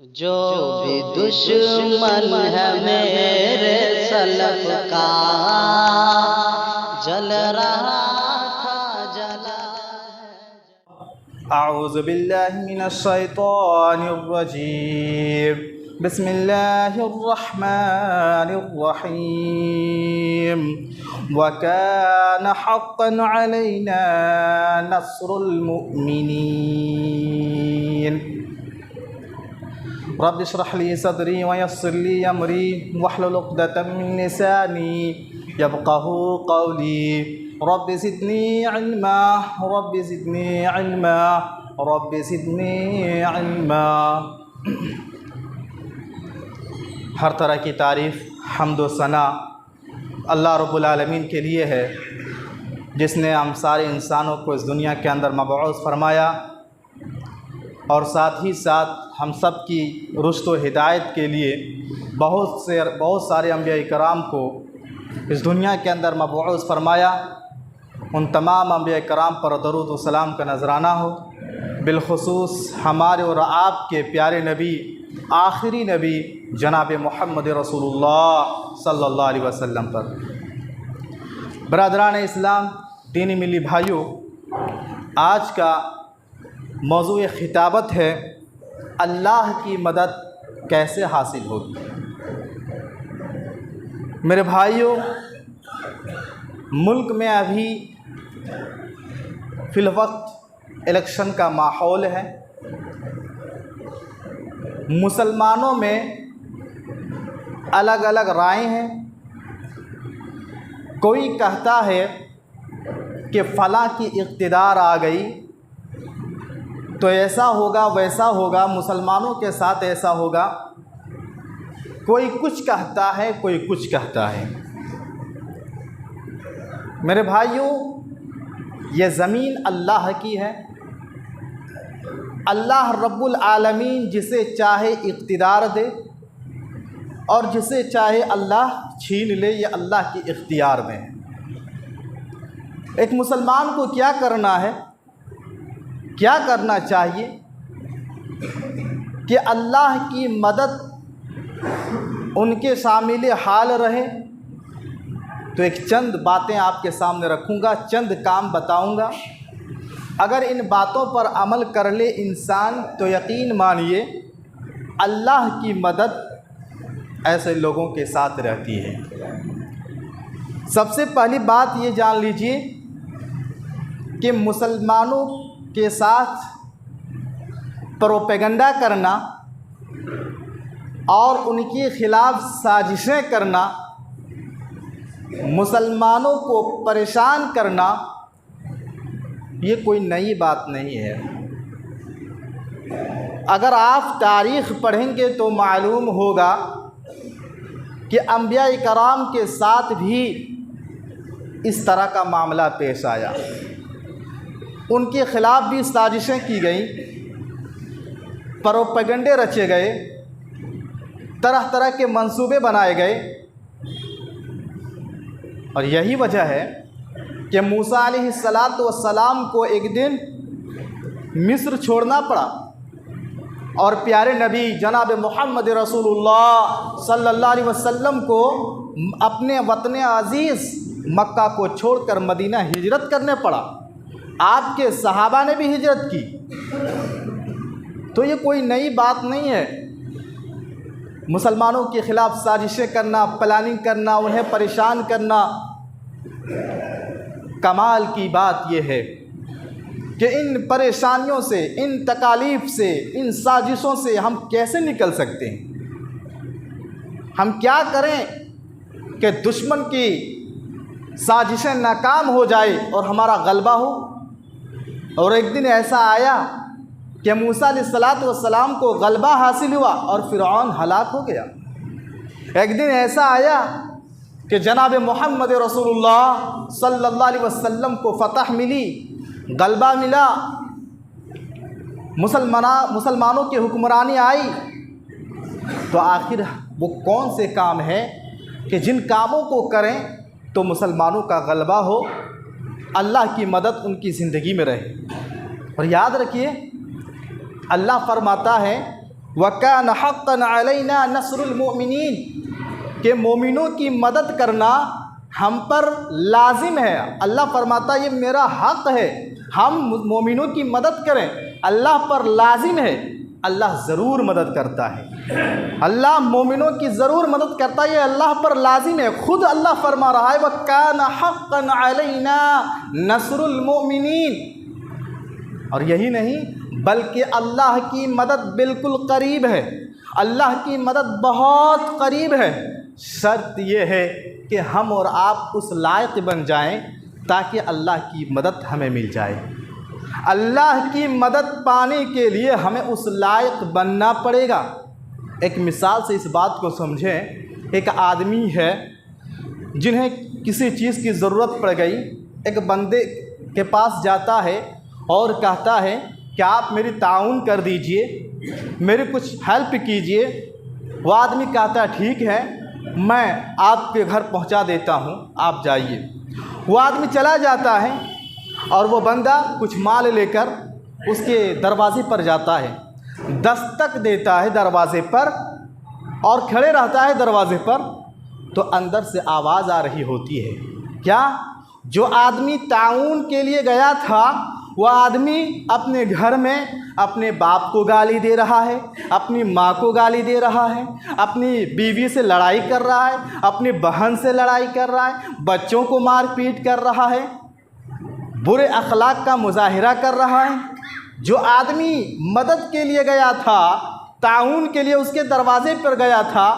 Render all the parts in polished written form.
जो भी दुश्मन है मेरे सलफ का, जल रहा था जला। अऊज़ु बिल्लाहि मिनश शैतानिर रजीम। बिस्मिल्लाहिर रहमानिर रहीम। व काना हक़्क़न अलैना नस्रुल मुअमिनीन। रब्बि इश्रह ली सदरी व यस्सिर ली अमरी वहलुल उक़दतम मिन लिसानी यफ़क़हू क़ौली। Rabbi ज़िदनी इल्मा rabbi ज़िदनी इल्मा rabbi ज़िदनी इल्मा। हर तरह की तारीफ़, हम्द व सना अल्लाह रब्बुल आलमीन के लिए है, जिसने हम सारे इंसानों को इस दुनिया के अंदर मबऊस फरमाया और साथ ही साथ हम सब की रुश्द व हिदायत के लिए बहुत सारे अंबिया कराम को इस दुनिया के अंदर मबऊस फरमाया। उन तमाम अंबिया कराम पर दरूद व सलाम का नजराना हो, बिलखुसूस हमारे और आपके प्यारे नबी, आखिरी नबी जनाब मोहम्मद रसूलुल्लाह सल्लल्लाहु अलैहि वसल्लम पर। बरदरान इस्लाम, दीनी मिली भाइयों, आज का मौज़ूए खिताबत है अल्लाह की मदद कैसे हासिल होगी। मेरे भाइयों, मुल्क में अभी फ़िलवक्त इलेक्शन का माहौल है। मुसलमानों में अलग अलग राय हैं। कोई कहता है कि फ़लाँ की इक़्तिदार आ गई तो ऐसा होगा वैसा होगा, मुसलमानों के साथ ऐसा होगा। कोई कुछ कहता है, कोई कुछ कहता है। मेरे भाइयों, ये ज़मीन अल्लाह की है। अल्लाह रब्बुल आलमीन जिसे चाहे इक़्तिदार दे और जिसे चाहे अल्लाह छीन ले, ये अल्लाह की इख्तियार में है। एक मुसलमान को क्या करना है, क्या करना चाहिए कि अल्लाह की मदद उनके शामिल हाल रहे। तो एक चंद बातें आपके सामने रखूँगा, चंद काम बताऊँगा। अगर इन बातों पर अमल कर ले इंसान तो यकीन मानिए अल्लाह की मदद ऐसे लोगों के साथ रहती है। सबसे पहली बात ये जान लीजिए कि मुसलमानों के साथ प्रोपेगेंडा करना और उनके ख़िलाफ़ साजिशें करना, मुसलमानों को परेशान करना, ये कोई नई बात नहीं है। अगर आप तारीख़ पढ़ेंगे तो मालूम होगा कि अंबिया कराम के साथ भी इस तरह का मामला पेश आया। उनके ख़िलाफ़ भी साजिशें की गई, प्रोपेगेंडे रचे गए, तरह तरह के मंसूबे बनाए गए। और यही वजह है कि मूसा अलैहिस्सलातु वस्सलाम को एक दिन मिस्र छोड़ना पड़ा और प्यारे नबी जनाब मोहम्मद रसूलुल्लाह सल्लल्लाहु अलैहि वसल्लम को अपने वतन अज़ीज़ मक्का को छोड़कर मदीना हिजरत करने पड़ा। आपके सहाबा ने भी हिजरत की। तो ये कोई नई बात नहीं है। मुसलमानों के ख़िलाफ़ साजिशें करना, प्लानिंग करना, उन्हें परेशान करना। कमाल की बात यह है कि इन परेशानियों से, इन तकालीफ़ से, इन साजिशों से हम कैसे निकल सकते हैं। हम क्या करें कि दुश्मन की साजिशें नाकाम हो जाए और हमारा गलबा हो। और एक दिन ऐसा आया कि मूसा अलैहिस्सलातु वस्सलाम को गलबा हासिल हुआ और फ़िरऔन हलाक हो गया। एक दिन ऐसा आया कि जनाब मोहम्मद रसूलुल्लाह सल्लल्लाहु अलैहि वसल्लम को फ़तह मिली, गलबा मिला, मुसलमानों की हुक्मरानी आई। तो आखिर वो कौन से काम हैं कि जिन कामों को करें तो मुसलमानों का गलबा हो, अल्लाह की मदद उनकी ज़िंदगी में रहे। और याद रखिए, अल्लाह फरमाता है वकान हक़्क़न अलैना नस्रुल मोमिनीन, के मोमिनों की मदद करना हम पर लाजिम है। अल्लाह फरमाता ये मेरा हक़ है, हम मोमिनों की मदद करें, अल्लाह पर लाजिम है। अल्लाह ज़रूर मदद करता है, अल्लाह मोमिनों की ज़रूर मदद करता है, ये अल्लाह पर लाजिम है। ख़ुद अल्लाह फरमा रहा है वकान हक़्क़न अलैना नस्रुल मोमिनीन। और यही नहीं बल्कि अल्लाह की मदद बिल्कुल करीब है, अल्लाह की मदद बहुत करीब है। शर्त यह है कि हम और आप उस लायक बन जाएं ताकि अल्लाह की मदद हमें मिल जाए। अल्लाह की मदद पाने के लिए हमें उस लायक बनना पड़ेगा। एक मिसाल से इस बात को समझें। एक आदमी है जिन्हें किसी चीज़ की ज़रूरत पड़ गई, एक बंदे के पास जाता है और कहता है कि आप मेरी ताउन कर दीजिए, मेरी कुछ हेल्प कीजिए। वो आदमी कहता है ठीक है, मैं आपके घर पहुंचा देता हूं, आप जाइए। वो आदमी चला जाता है और वो बंदा कुछ माल लेकर उसके दरवाज़े पर जाता है, दस्तक देता है दरवाज़े पर और खड़े रहता है दरवाज़े पर। तो अंदर से आवाज़ आ रही होती है, क्या? जो आदमी ताउन के लिए गया था वह आदमी अपने घर में अपने बाप को गाली दे रहा है, अपनी माँ को गाली दे रहा है, अपनी बीवी से लड़ाई कर रहा है, अपनी बहन से लड़ाई कर रहा है, बच्चों को मार पीट कर रहा है, बुरे अखलाक का मुजाहिरा कर रहा है। जो आदमी मदद के लिए गया था, ताउन के लिए उसके दरवाजे पर गया था,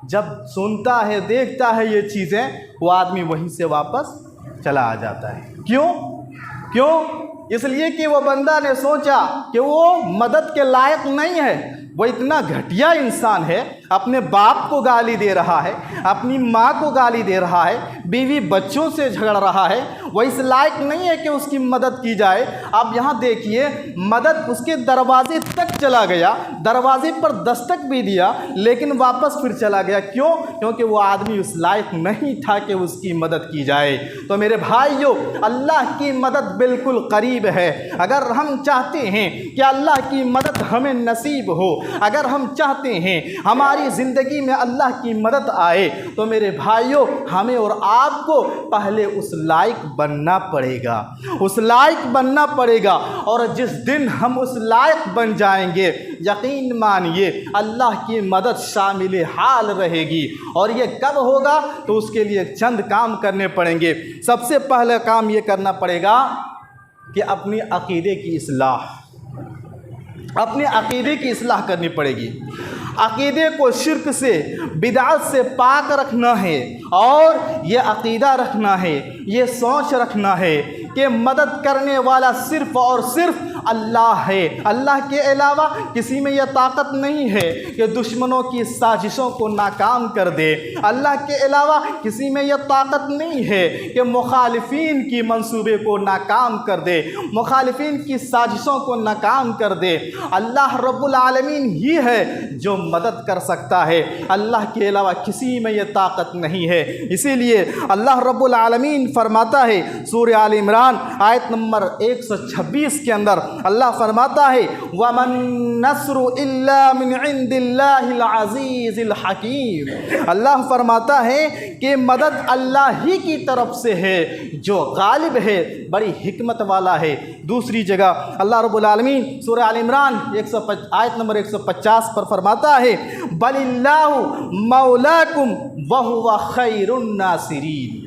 जब सुनता है देखता है ये चीज़ें, वो आदमी वहीं से वापस चला आ जाता है। क्यों? इसलिए कि वो बंदा ने सोचा कि वो मदद के लायक नहीं है, वो इतना घटिया इंसान है, अपने बाप को गाली दे रहा है, अपनी माँ को गाली दे रहा है, बीवी बच्चों से झगड़ रहा है, वो इस लायक नहीं है कि उसकी मदद की जाए। अब यहाँ देखिए, मदद उसके दरवाजे तक चला गया, दरवाजे पर दस्तक भी दिया, लेकिन वापस फिर चला गया। क्यों? क्योंकि वो आदमी उस लायक नहीं था कि उसकी मदद की जाए। तो मेरे भाइयों, अल्लाह की मदद बिल्कुल करीब है। अगर हम चाहते हैं कि अल्लाह की मदद हमें नसीब हो, अगर हम चाहते हैं हमारी ज़िंदगी में अल्लाह की मदद आए, तो मेरे भाइयों, हमें और आपको पहले उस लायक बनना पड़ेगा, उस लायक बनना पड़ेगा। और जिस दिन हम उस लायक बन जाएंगे, यकीन मानिए अल्लाह की मदद शामिल हाल रहेगी। और ये कब होगा? तो उसके लिए चंद काम करने पड़ेंगे। सबसे पहला काम ये करना पड़ेगा कि अपनी अक़ीदे की इस्लाह, अपने अक़ीदे की इस्लाह करनी पड़ेगी। अक़ीदे को शिर्क से, बिदअत से पाक रखना है और ये अक़ीदा रखना है, ये सोच रखना है कि मदद करने वाला सिर्फ़ और सिर्फ अल्लाह है। अल्लाह के अलावा किसी में यह ताकत नहीं है कि दुश्मनों की साजिशों को नाकाम कर दे। अल्लाह के अलावा किसी में यह ताकत नहीं है कि मुखालिफिन की मंसूबे को नाकाम कर दे, मुखालिफिन की साजिशों को नाकाम कर दे। अल्लाह रब्बुल आलमीन ही है जो मदद कर सकता है, अल्लाह के अलावा किसी में यह ताकत नहीं है। इसीलिए अल्लाह रब्बुल आलमीन फरमाता है सूरह आल इमरान आयत नंबर 126 के अंदर, अल्लाह फरमाता है वमन नस्रु इल्ला मिन इंदिल्लाहिल अज़ीज़िल हकीम। अल्लाह फरमाता है कि मदद अल्लाह ही की तरफ से है जो गालिब है, बड़ी हिकमत वाला है। दूसरी जगह अल्लाह रब्बुल आलमीन सूरह आल इमरान आयत नंबर 150 पर फरमाता है बलिल्लाहु मौलाकुम व हुवा खैरुन नासिरीन।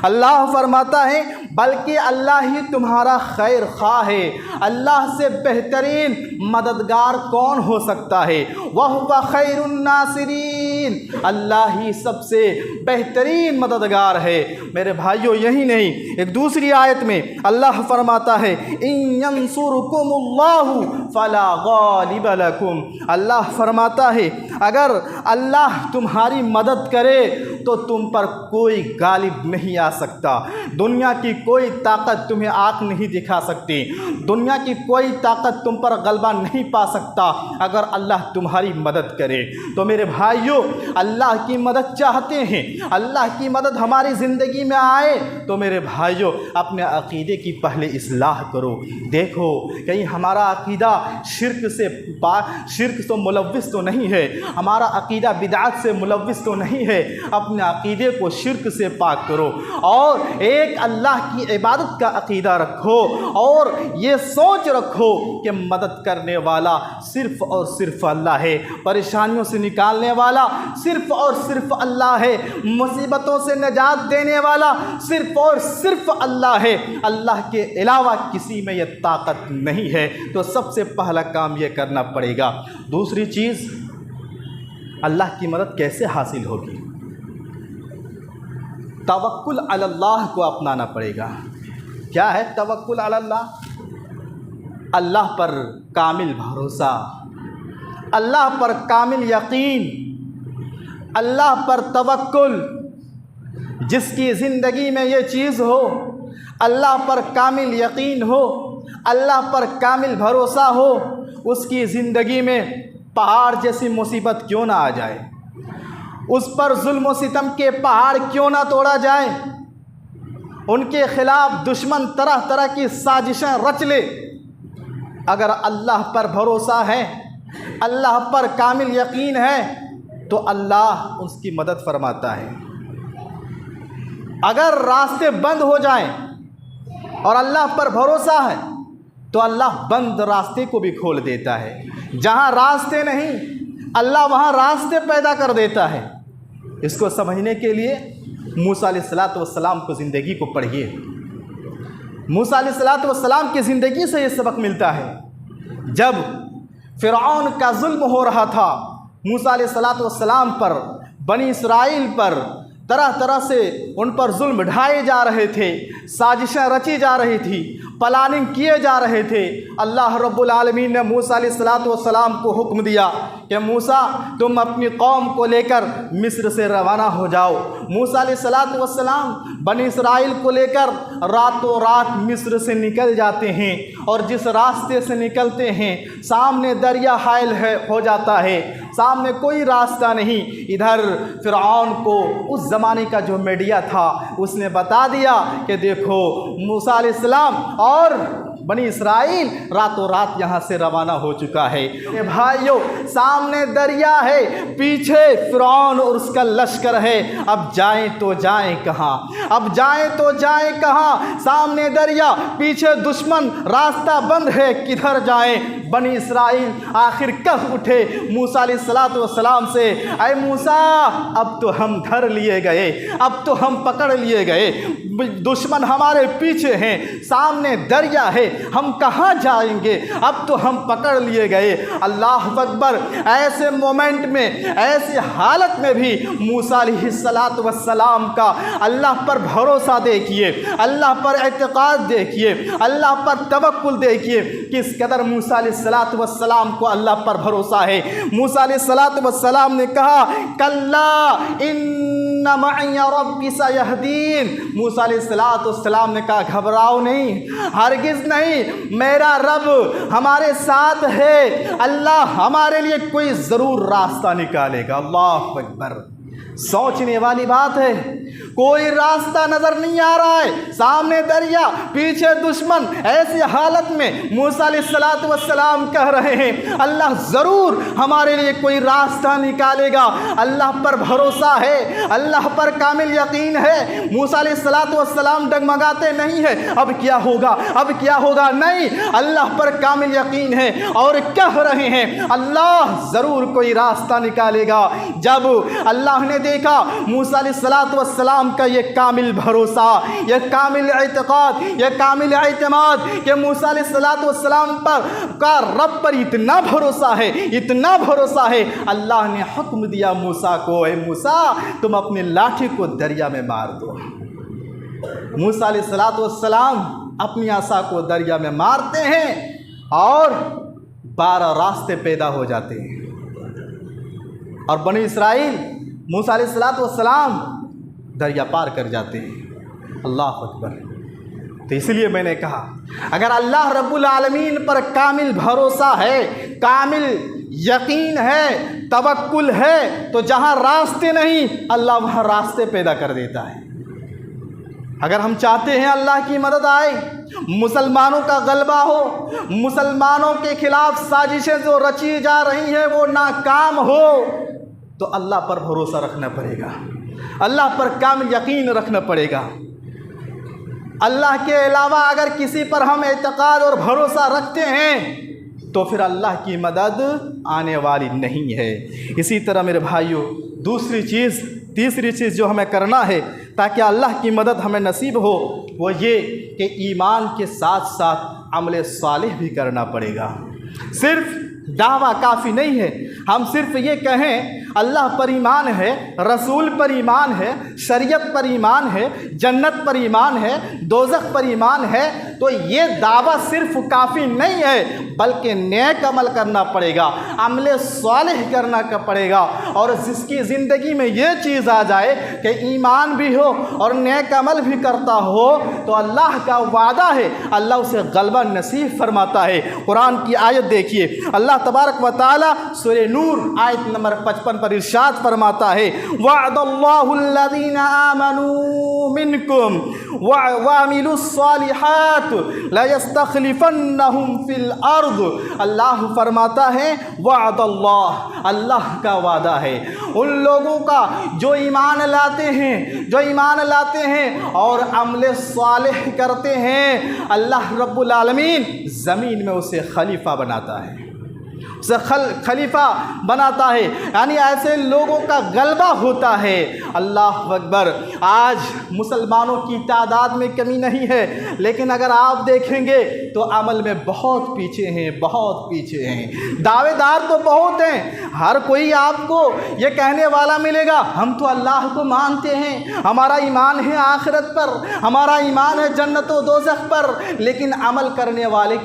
अल्लाह फरमाता है बल्कि अल्लाह ही तुम्हारा खैर खा है। अल्लाह से बेहतरीन मददगार कौन हो सकता है? वह हुवा खैरुन नासिरीन, अल्लाह ही सबसे बेहतरीन मददगार है। मेरे भाइयों, यही नहीं, एक दूसरी आयत में अल्लाह फरमाता है इन यंसुरकुमुल्लाहु फला गालिब लकुम। अल्लाह फरमाता है अगर अल्लाह तुम्हारी मदद करे तो तुम पर कोई गालिब नहीं आ सकता। दुनिया की कोई ताकत तुम्हें आँख नहीं दिखा सकती, दुनिया की कोई ताकत तुम पर गलबा नहीं पा सकता अगर अल्लाह तुम्हारी मदद करे। तो मेरे भाइयों, अल्लाह की मदद चाहते हैं, अल्लाह की मदद हमारी ज़िंदगी में आए, तो मेरे भाइयों अपने अक़ीदे की पहले इस्लाह करो। देखो कहीं हमारा अक़ीदा शिर्क तो मुलव्विस तो नहीं है, हमारा अक़ीदा बिदअत से मुलव्विस तो नहीं है। अपने अक़ीदे को शिर्क से पाक करो और एक अल्लाह की इबादत का अक़ीदा रखो और ये सोच रखो कि मदद करने वाला सिर्फ़ और सिर्फ अल्लाह है, परेशानियों से निकालने वाला सिर्फ़ और सिर्फ अल्लाह है, मुसीबतों से निजात देने वाला सिर्फ़ और सिर्फ अल्लाह है। अल्लाह के अलावा किसी में यह ताकत नहीं है। तो सबसे पहला काम यह करना पड़ेगा। दूसरी चीज़, अल्लाह की मदद कैसे हासिल होगी? तवक्कुल अल्लाह को अपनाना पड़ेगा। क्या है तवक्कुल अल्लाह? अल्लाह पर कामिल भरोसा, अल्लाह पर कामिल यकीन, अल्लाह पर तवक्कुल। जिसकी ज़िंदगी में ये चीज़ हो, अल्लाह पर कामिल यकीन हो, अल्लाह पर कामिल भरोसा हो, उसकी ज़िंदगी में पहाड़ जैसी मुसीबत क्यों ना आ जाए, उस पर जुल्म व सितम के पहाड़ क्यों ना तोड़ा जाए, उनके ख़िलाफ़ दुश्मन तरह तरह की साजिशें रच ले, अगर अल्लाह पर भरोसा है, अल्लाह पर कामिल यकीन है, तो अल्लाह उसकी मदद फरमाता है। अगर रास्ते बंद हो जाएं और अल्लाह पर भरोसा है, तो अल्लाह बंद रास्ते को भी खोल देता है। जहाँ रास्ते नहीं, अल्लाह वहाँ रास्ते पैदा कर देता है। इसको समझने के लिए मूसा अलैहिस्सलातु वस्सलाम को ज़िंदगी को पढ़िए। मूसा अलैहिस्सलातु वस्सलाम की ज़िंदगी से ये सबक मिलता है। जब फ़िरऔन का जुल्म हो रहा था मूसा अलैहिस्सलातु वस्सलाम पर, बनी इसराइल पर, तरह तरह से उन पर जुल्म ढाए जा रहे थे, साजिशें रची जा रही थी, प्लानिंग किए जा रहे थे। अल्लाह रब्बुल आलमीन ने मूसा अलैहिस्सलातु वस्सलाम को हुक्म दिया कि मूसा तुम अपनी कौम को लेकर मिस्र से रवाना हो जाओ। मूसा अलैहिस्सलातु वस्सलाम बनी इसराइल को लेकर रातों रात मिस्र से निकल जाते हैं और जिस रास्ते से निकलते हैं सामने दरिया हायल हो जाता है, सामने कोई रास्ता नहीं। इधर फ़िरऔन को उस ज़माने का जो मीडिया था उसने बता दिया कि देखो मूसा अलैहिस्सलाम और बनी इसराइल रातों रात यहाँ से रवाना हो चुका है। भाइयों सामने दरिया है, पीछे फ़िरऔन और उसका लश्कर है। अब जाएं तो जाएं कहाँ, अब जाएं तो जाएं कहाँ? सामने दरिया, पीछे दुश्मन, रास्ता बंद है, किधर जाएं? बनी इसराइल आखिर कह उठे मूसा अलैहिस्सलातु वस्सलाम से, ऐ मूसा अब तो हम धर लिए गए, अब तो हम पकड़ लिए गए, दुश्मन हमारे पीछे हैं, सामने दरिया है, हम कहाँ जाएंगे? अब तो हम पकड़ लिए गए। अल्लाह अकबर। ऐसे मोमेंट में, ऐसे हालत में भी मूसा अलैहिस्सलातु वस्सलाम का अल्लाह पर भरोसा देखिए, अल्लाह पर एतक़ाद देखिए, अल्लाह पर तवक्कुल देखिए, किस कदर मूसा अलैहिस्सलातु वस्सलाम को अल्लाह पर भरोसा है। मूसा अलैहिस्सलातु वस्सलाम ने कहा कल्ला इन्ना मअय्या रब्बी सयहदीन। मूसा अलैहिस्सलातु वस्सलाम ने कहा घबराओ नहीं, हरगिज़ नहीं, मेरा रब हमारे साथ है, अल्लाह हमारे लिए कोई ज़रूर रास्ता निकालेगा। अल्लाह अकबर। सोचने वाली बात है, कोई रास्ता नज़र नहीं आ रहा है, सामने दरिया, पीछे दुश्मन। ऐसी हालत में मूसा अलैहिस्सलातु वस्सलाम कह रहे हैं अल्लाह ज़रूर हमारे लिए कोई रास्ता निकालेगा। अल्लाह पर भरोसा है, अल्लाह पर कामिल यकीन है। मूसा अलैहिस्सलातु वस्सलाम डगमगाते नहीं है अब क्या होगा, अब क्या होगा, नहीं, अल्लाह पर कामिल यकीन है और कह रहे हैं अल्लाह ज़रूर कोई रास्ता निकालेगा। जब अल्लाह ने देखा मूसा अलैहिस्सलातु वस्सलाम का ये कामिल भरोसा, ये कामिल एतक़ाद, ये कामिल एतमाद कि मूसा अलैहिस्सलातु वस्सलाम पर का रब पर इतना भरोसा है, इतना भरोसा है, अल्लाह ने हुक्म दिया मूसा को, ए मूसा तुम अपनी लाठी को दरिया में मार दो। मूसा अलैहिस्सलातु वस्सलाम अपनी आसा को दरिया में मारते हैं और 12 रास्ते पैदा हो जाते हैं और बनी इसराइल मूसा अलैहिस्सलातु वस्सलाम दरिया पार कर जाते हैं। अल्लाह अकबर। तो इसलिए मैंने कहा अगर अल्लाह रब्बुल आलमीन पर कामिल भरोसा है, कामिल यकीन है, तवक्कुल है, तो जहाँ रास्ते नहीं अल्लाह वहाँ रास्ते पैदा कर देता है। अगर हम चाहते हैं अल्लाह की मदद आए, मुसलमानों का गलबा हो, मुसलमानों के खिलाफ साजिशें जो रची जा रही हैं वो नाकाम हो, तो अल्लाह पर भरोसा रखना पड़ेगा, अल्लाह पर कामिल यकीन रखना पड़ेगा। अल्लाह के अलावा अगर किसी पर हम एतकाद और भरोसा रखते हैं तो फिर अल्लाह की मदद आने वाली नहीं है। इसी तरह मेरे भाइयों, तीसरी चीज़ जो हमें करना है ताकि अल्लाह की मदद हमें नसीब हो, वो ये कि ईमान के साथ साथ अमल सालिह भी करना पड़ेगा। सिर्फ दावा काफ़ी नहीं है, हम सिर्फ ये कहें अल्लाह पर ईमान है, रसूल पर ईमान है, शरीयत पर ईमान है, जन्नत पर ईमान है, दोज़ख पर ईमान है, तो ये दावा सिर्फ काफ़ी नहीं है, बल्कि नेक अमल करना पड़ेगा, अमल सालिह करना पड़ेगा। और जिसकी ज़िंदगी में ये चीज़ आ जाए कि ईमान भी हो और नेक अमल भी करता हो, तो अल्लाह का वादा है, अल्लाह उसे गलबा नसीब फरमाता है। कुरान की आयत देखिए, अल्लाह तबारक व तआला सूरह नूर आयत नंबर 55 पर इरशाद फरमाता है, वअदल्लाहुल्लज़ीना आमनू मिनकुम वअमिलुस्सालिहात लयस्तखलिफन्नहुम फिल अर्द। अल्लाह फरमाता है वअदल्लाह, अल्लाह का वादा है उन लोगों का जो ईमान लाते हैं और अमल सालिह करते हैं। अल्लाह रब्बुल आलमीन ज़मीन में उसे खलीफा बनाता है, उसे खलीफा बनाता है, यानी ऐसे लोगों का गलबा होता है। अल्लाह अकबर। आज मुसलमानों की तादाद में कमी नहीं है, लेकिन अगर आप देखेंगे तो अमल में बहुत पीछे हैं। दावेदार तो बहुत हैं, हर कोई आपको ये कहने वाला मिलेगा हम तो अल्लाह को मानते हैं, हमारा ईमान है आखिरत पर, हमारा ईमान है जन्नत व दोज़ख पर, लेकिन अमल करने वाले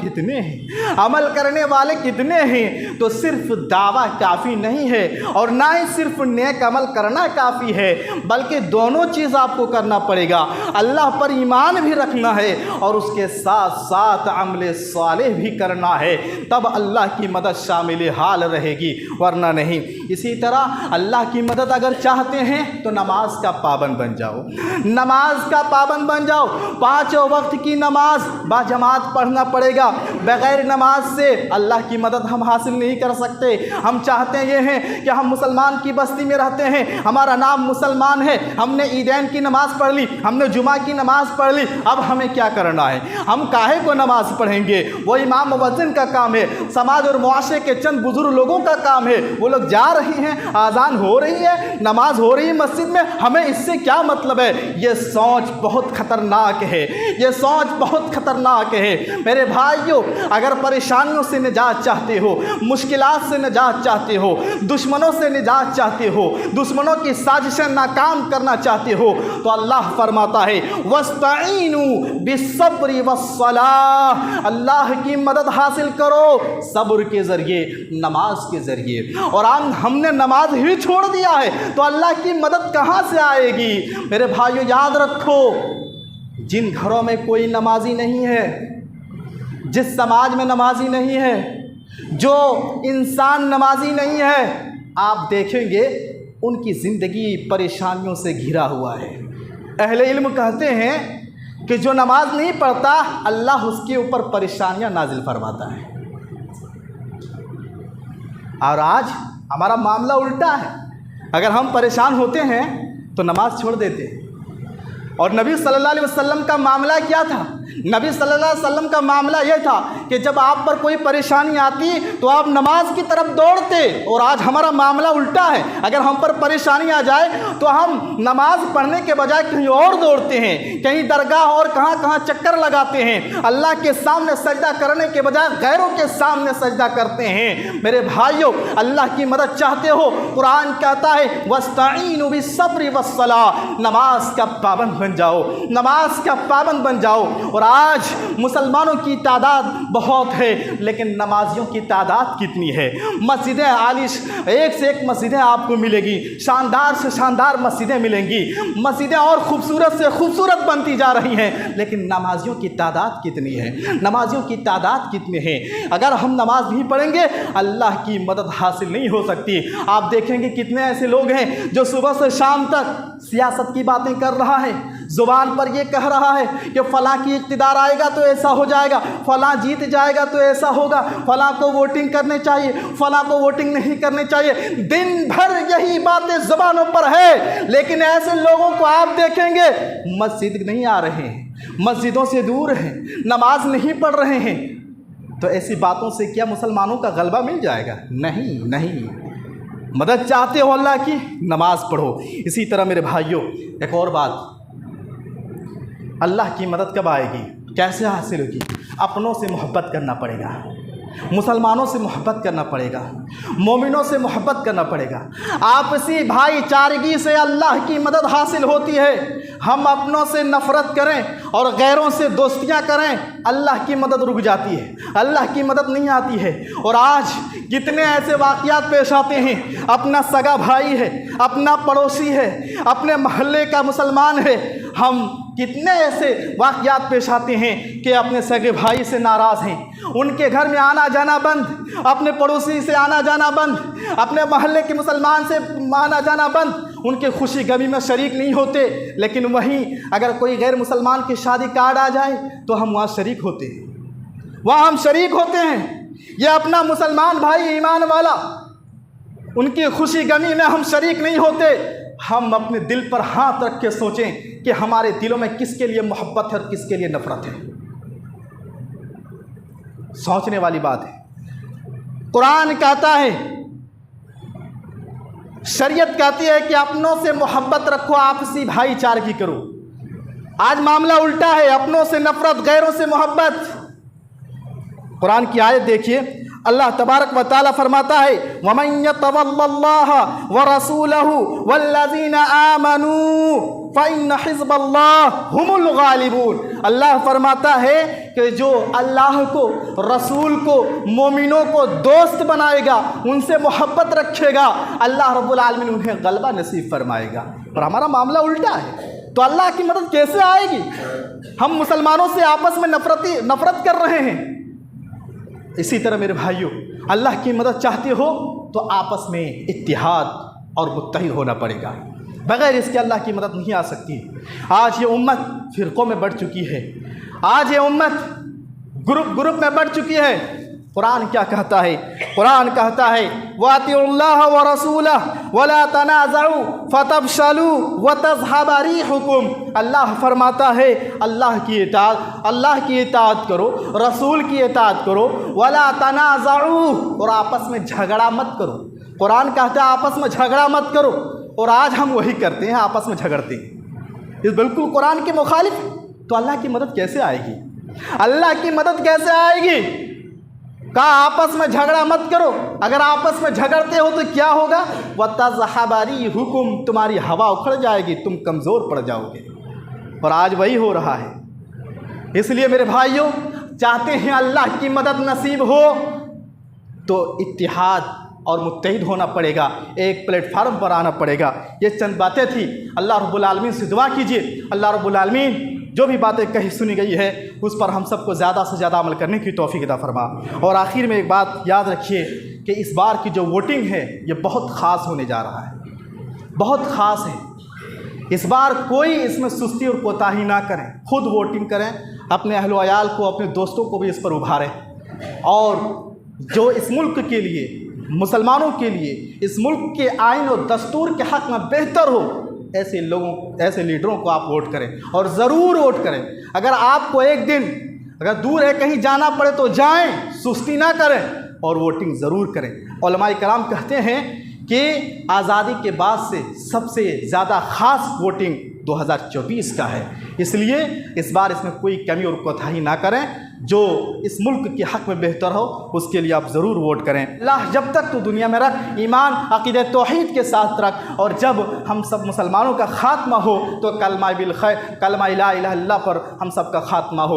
कितने हैं? तो सिर्फ दावा काफ़ी नहीं है और ना ही सिर्फ नेक अमल करना काफ़ी है, बल्कि दोनों चीज़ आपको करना पड़ेगा। अल्लाह पर ईमान भी रखना है और उसके साथ साथ अमल सालिह भी करना है, तब अल्लाह की मदद शामिल हाल रहेगी, वरना नहीं। इसी तरह अल्लाह की मदद अगर चाहते हैं तो नमाज का पाबंद बन जाओ, 5 वक्त की नमाज बाजमात पढ़ना पड़ेगा। बग़ैर नमाज से अल्लाह की मदद हम हासिल नहीं कर सकते। हम चाहते ये हैं कि हम मुसलमान की बस्ती में रहते हैं, हमारा नाम मुसलमान है, हमने ईदैन की नमाज़ पढ़ ली, हमने जुमा की नमाज़ पढ़ ली, अब हमें क्या करना है? हम काहे को नमाज़ पढ़ेंगे? वो इमाम मुअज्जिन का काम है, समाज और मुआशरे के चंद बुजुर्ग लोगों का काम है। वो लोग जा रही हैं, आज़ान हो रही है, नमाज हो रही है मस्जिद में, हमें इससे क्या मतलब है? ये सोच बहुत ख़तरनाक है। मेरे भाइयों, अगर परेशानियों से निजात चाहते हो, मुश्किलात से निजात चाहते हो, दुश्मनों से निजात चाहते हो, दुश्मनों की साजिशें नाकाम करना चाहते हो, तो अल्लाह फरमाता है वस्तईनु बिस्सब्रि वस्सलाह, अल्लाह की मदद हासिल करो सब्र के ज़रिए, नमाज के ज़रिए। और हमने नमाज ही छोड़ दिया है तो अल्लाह की मदद कहाँ से आएगी? मेरे भाइयों, याद रखो, जिन घरों में कोई नमाजी नहीं है, जिस समाज में नमाजी नहीं है, जो इंसान नमाजी नहीं है, आप देखेंगे उनकी ज़िंदगी परेशानियों से घिरा हुआ है। अहले इल्म कहते हैं कि जो नमाज नहीं पढ़ता अल्लाह उसके ऊपर परेशानियां नाजिल फरमाता है। और आज हमारा मामला उल्टा है, अगर हम परेशान होते हैं तो नमाज छोड़ देते हैं। और नबी सल्लल्लाहु अलैहि वसल्लम का मामला क्या था? नबी सल्लल्लाहु अलैहि वसल्लम का मामला यह था कि जब आप पर कोई परेशानी आती तो आप नमाज की तरफ दौड़ते। और आज हमारा मामला उल्टा है, अगर हम पर परेशानी आ जाए तो हम नमाज पढ़ने के बजाय कहीं और दौड़ते हैं, कहीं दरगाह और कहाँ चक्कर लगाते हैं, अल्लाह के सामने सजदा करने के बजाय गैरों के सामने सजदा करते हैं। मेरे भाइयों, अल्लाह की मदद चाहते हो, कुरान कहता है वस्तईनु बिस्सब्रि वस्सलाह, नमाज का पाबंद बन जाओ। और आज मुसलमानों की तादाद बहुत है, लेकिन नमाजियों की तादाद कितनी है? मस्जिदें आलिश, एक से एक मस्जिदें आपको मिलेगी, शानदार से शानदार मस्जिदें मिलेंगी, मस्जिदें और खूबसूरत से खूबसूरत बनती जा रही हैं, लेकिन नमाजियों की तादाद कितनी है? नमाजियों की तादाद कितनी है? अगर हम नमाज नहीं पढ़ेंगे अल्लाह की मदद हासिल नहीं हो सकती। आप देखेंगे कितने ऐसे लोग हैं जो सुबह से शाम तक सियासत की बातें कर रहा है, ज़ुबान पर ये कह रहा है कि फ़लाँ की इक़्तिदार आएगा तो ऐसा हो जाएगा, फ़लाँ जीत जाएगा तो ऐसा होगा, फ़लाँ को वोटिंग करने चाहिए, फ़लाँ को वोटिंग नहीं करने चाहिए। दिन भर यही बातें ज़ुबानों पर है, लेकिन ऐसे लोगों को आप देखेंगे मस्जिद नहीं आ रहे हैं, मस्जिदों से दूर हैं, नमाज नहीं पढ़ रहे हैं। तो ऐसी बातों से क्या मुसलमानों का गलबा मिल जाएगा? नहीं नहीं। मदद चाहते हो अल्लाह की, नमाज पढ़ो। इसी तरह मेरे भाइयों, एक और बात, अल्लाह की मदद कब आएगी, कैसे हासिल होगी? अपनों से मोहब्बत करना पड़ेगा, मुसलमानों से मोहब्बत करना पड़ेगा, मोमिनों से मोहब्बत करना पड़ेगा। आपसी भाईचारगी से अल्लाह की मदद हासिल होती है। हम अपनों से नफ़रत करें और गैरों से दोस्तियां करें, अल्लाह की मदद रुक जाती है, अल्लाह की मदद नहीं आती है। और आज कितने ऐसे वाक़यात पेश आते हैं, अपना सगा भाई है, अपना पड़ोसी है, अपने मोहल्ले का मुसलमान है, हम कितने ऐसे वाक़यात पेश आते हैं कि अपने सगे भाई से नाराज़ हैं, उनके घर में आना जाना बंद, अपने पड़ोसी से आना जाना बंद, अपने मोहल्ले के मुसलमान से आना जाना बंद, उनके खुशी गमी में शरीक नहीं होते। लेकिन वहीं अगर कोई गैर मुसलमान की शादी कार्ड आ जाए तो हम वहाँ शरीक होते हैं, वहाँ हम शरीक होते हैं। ये अपना मुसलमान भाई ईमान वाला, उनकी खुशी गमी में हम शरीक नहीं होते। हम अपने दिल पर हाथ रख के सोचें कि हमारे दिलों में किसके लिए मोहब्बत है और किसके लिए नफ़रत है। सोचने वाली बात है। कुरान कहता है, शरीयत कहती है कि अपनों से मोहब्बत रखो, आपसी भाईचारगी करो। आज मामला उल्टा है, अपनों से नफ़रत, गैरों से मोहब्बत। कुरान की आयत देखिए, अल्लाह तबारक व तआला फरमाता है, वमन यतवल्लल्लाह व रसूलहु वल्लज़ीना आमनू फ़इन्न हिज़्बल्लाह हुमुल गालिबून। अल्लाह फरमाता है कि जो अल्लाह को, रसूल को, मोमिनों को दोस्त बनाएगा, उनसे मोहब्बत रखेगा, अल्लाह रब्बुल आलमीन उन्हें गलबा नसीब फरमाएगा। और हमारा मामला उल्टा है, तो अल्लाह की मदद कैसे आएगी? हम मुसलमानों से आपस में नफ़रत कर रहे हैं। इसी तरह मेरे भाइयों, अल्लाह की मदद चाहते हो तो आपस में इत्तिहाद और मुत्तहिद होना पड़ेगा, बगैर इसके अल्लाह की मदद नहीं आ सकती। आज ये उम्मत फ़िरक़ों में बढ़ चुकी है, आज ये उम्मत ग्रुप में बढ़ चुकी है। कुरान क्या कहता है? कुरान कहता है, वातिउल्लाह व रसूलहु वला तनाज़उ फतफशलू व तज़हब रिहुकुम। अल्लाह फरमाता है, अल्लाह की इताअत करो, रसूल की इताअत करो, वला तनाज़उ, और आपस में झगड़ा मत करो। कुरान कहता है आपस में झगड़ा मत करो, और आज हम वही करते हैं, आपस में झगड़ते हैं। ये बिल्कुल कुरान के मुखालिफ। तो अल्लाह की मदद कैसे आएगी? अल्लाह की मदद कैसे आएगी? कहा आपस में झगड़ा मत करो। अगर आपस में झगड़ते हो तो क्या होगा? वतज़हब रिहुकुम, तुम्हारी हवा उखड़ जाएगी, तुम कमज़ोर पड़ जाओगे। और आज वही हो रहा है। इसलिए मेरे भाइयों, चाहते हैं अल्लाह की मदद नसीब हो तो इत्तिहाद और मुत्तहिद होना पड़ेगा, एक प्लेटफार्म पर आना पड़ेगा। ये चंद बातें थी। अल्लाह रब्बुल आलमीन से दुआ कीजिए, अल्लाह रब्बुल आलमीन जो भी बातें कही सुनी गई है उस पर हम सबको ज़्यादा से ज़्यादा अमल करने की तौफीक अता फरमा। और आखिर में एक बात याद रखिए कि इस बार की जो वोटिंग है ये बहुत ख़ास होने जा रहा है, बहुत ख़ास है। इस बार कोई इसमें सुस्ती और कोताही ना करें, खुद वोटिंग करें, अपने अहल व अयाल को, अपने दोस्तों को भी इस पर उभारें। और जो इस मुल्क के लिए, मुसलमानों के लिए, इस मुल्क के आइन और दस्तूर के हक़ में बेहतर हो, ऐसे लोगों, ऐसे लीडरों को आप वोट करें, और ज़रूर वोट करें। अगर आपको एक दिन अगर दूर है कहीं जाना पड़े तो जाएं, सुस्ती ना करें और वोटिंग ज़रूर करें। उलमाए कराम कहते हैं कि आज़ादी के बाद से सबसे ज़्यादा ख़ास वोटिंग 2024 का है। इसलिए इस बार इसमें कोई कमी और कोताही ना करें, जो इस मुल्क के हक़ में बेहतर हो उसके लिए आप ज़रूर वोट करें। अल्लाह जब तक तो दुनिया में रख, ईमान अक़ीदा तौहीद के साथ रख, और जब हम सब मुसलमानों का ख़ात्मा हो तो कलमा बिल खैर, कलमा ला इलाहा इल्लल्लाह पर हम सब का ख़ात्मा हो।